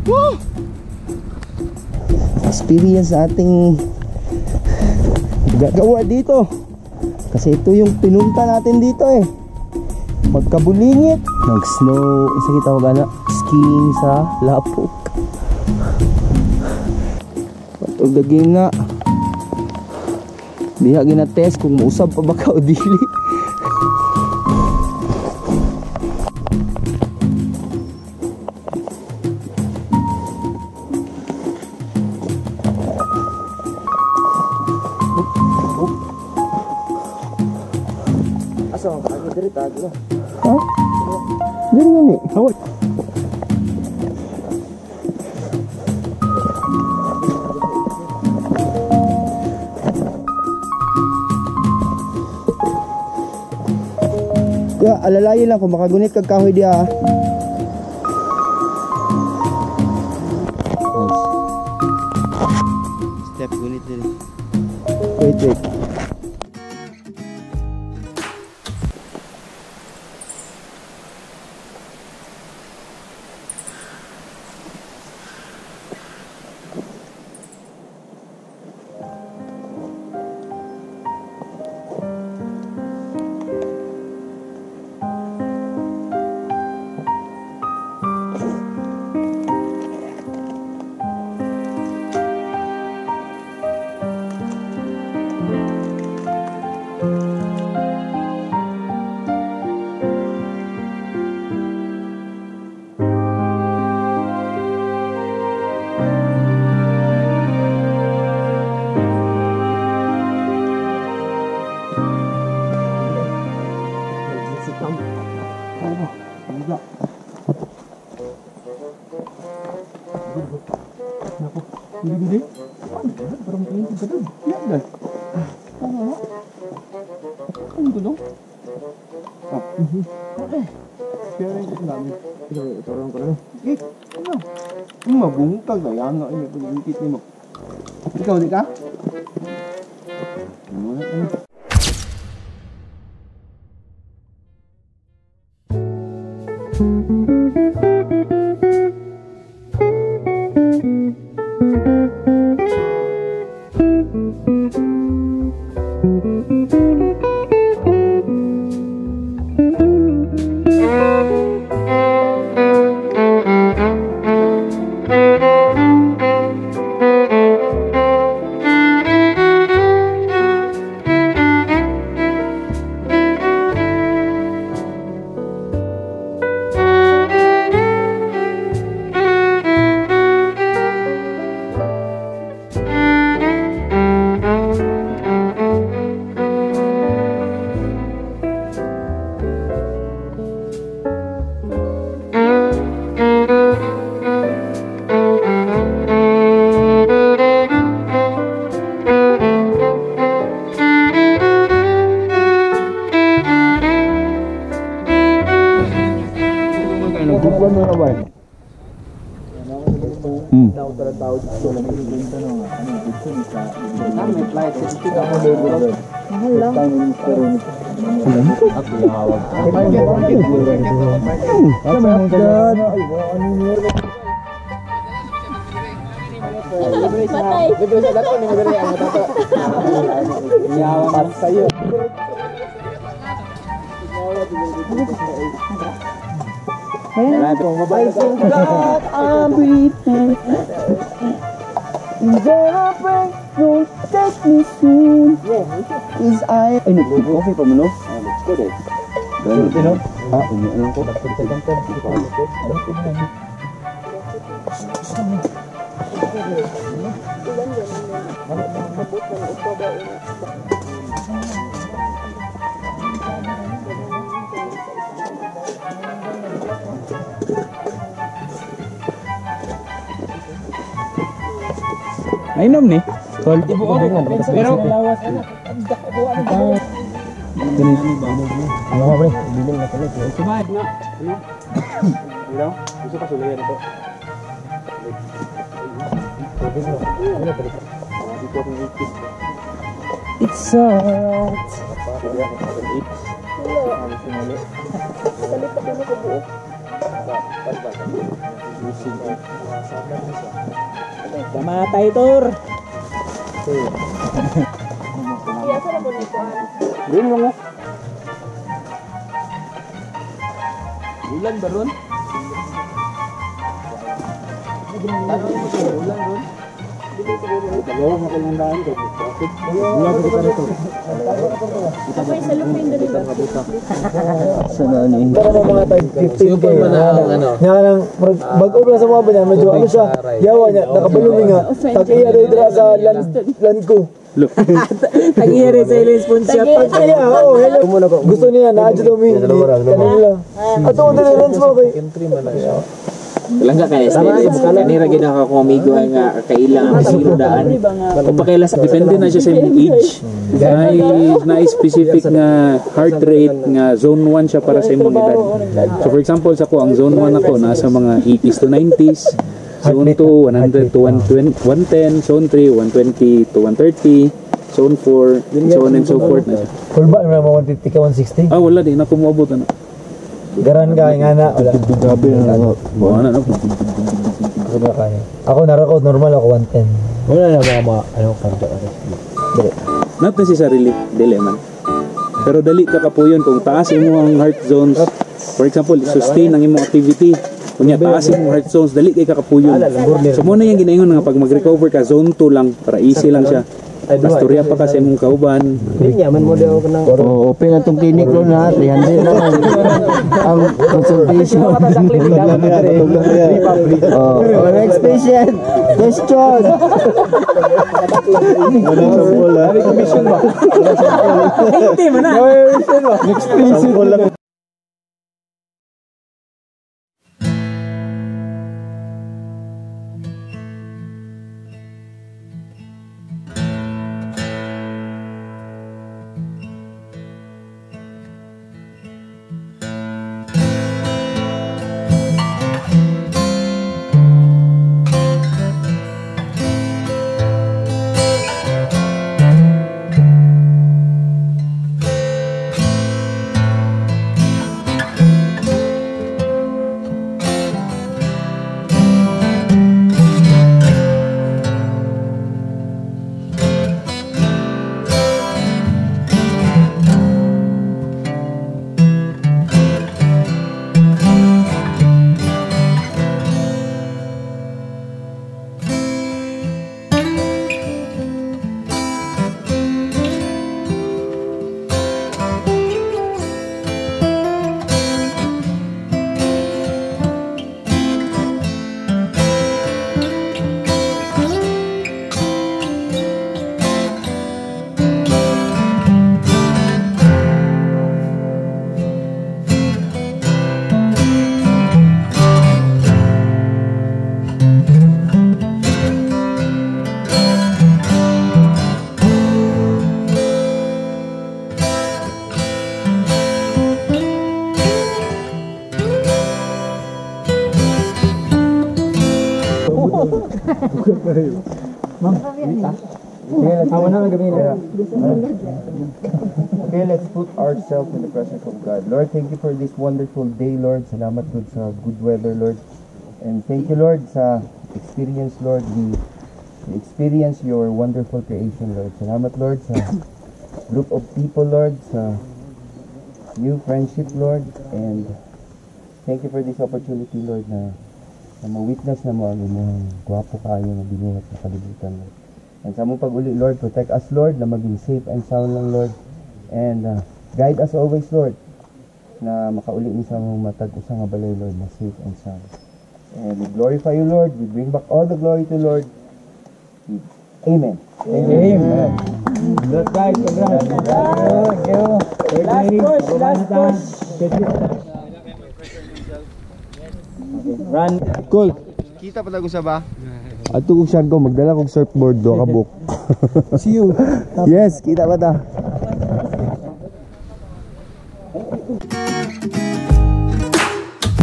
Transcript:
Woo! Experience sa ating gagawa dito. Kasi ito yung pinunta natin dito eh. Magkabulingit. Nag-snow. Isa kita ko gana. Skiing sa Lapok. Patog the game nga. Diha gina-test kung mausap pa ba ka o dili. Ha? Dili nga ni. Hawak. Kaya alalayin lang kung makagunit kag kahoy diha. Step gunit din. Wait. Mabungkag na yan nga ini pagigit nimo. Ikaw di ka? I forgot I'm breathing. There are breaks, don't take me soon. Is I... Ay, nag-coffee pa mo, no? Let's go there. Ganun, umiinom ko. Nainom ni? Tol. Pero lawas na. Ganun ni ba? Ano ba, pre? Biling na pala. Sumahid na. Ano? Ilaw? Gusto ka sulayan ito. It's hot. Kamatay, Tor. Yun lang oh. Bulan ba ron? Bulan ron? Dalawa mo kailang daan ko. Bulan ko kita nito. Sana ni. Para mga tag 15 Super ba na ang ano? Nga nang bag-o na sa mga banyan, medyo ano siya, yawa niya, nakabalumi nga. Tag-iya rin dira sa land ko. Tag-iya rin sa ilang sponsor. Tag-iya, oo, hello. Gusto niya, na-adyo daw mi. Kanila. At ako na rin mo kay. Langga kaya status kanira gid ako kung amigo nga kailangan masiludaan. Kung pakailas depende na siya sa imong age. Na specific nga heart rate nga zone 1 siya para sa imong edad. So for example sa ko ang zone 1 ako nasa mga 80s to 90s. Zone 2 100 to 110, zone 3 120 to 130, zone 4 so on and so forth na siya. Full ba naman 150 ka 160? Ah wala di na ko moabot na. Garan ka nga na wala. Grabe na ako. Wala na. Ako narako normal ako 110. Wala na mga ano karga. Not necessarily dili man. Pero dali ka kapuyon kung taas imo ang heart zones. For example, sustain ang imong activity. Kunya taas imong heart zones, dali kay kakapuyon. So mo na yung ginaingon nga pag mag-recover ka zone 2 lang para easy lang siya. Pastorya pa ka sa imong kauban. Yaman mo daw kanang Open na itong clinic ron ha. 300 lang ang consultation. Next patient. Question. commission ba? Hindi man na. Next patient. Okay, let's put ourselves in the presence of God. Lord, thank you for this wonderful day, Lord. Salamat Lord sa good weather, Lord. And thank you, Lord, sa experience, Lord. We experience your wonderful creation, Lord. Salamat, Lord, sa group of people, Lord, sa new friendship, Lord. And thank you for this opportunity, Lord, na ma-witness na mo ang imong gwapo kayo na binuhat na kalibutan, Lord. And sa mong pag-uli, Lord, protect us, Lord, na maging safe and sound lang, Lord. And guide us always, Lord, na makauli ni sa mong matag usang nga balay, Lord, na safe and sound. And we glorify you, Lord. We bring back all the glory to Lord. Amen. Amen. Good guys, congrats. Thank you. Last push. Run. Cool. Kita pa tayo sa ba? At kung saan ko, magdala kong surfboard do ka book. See you. Yes, kita pa ta.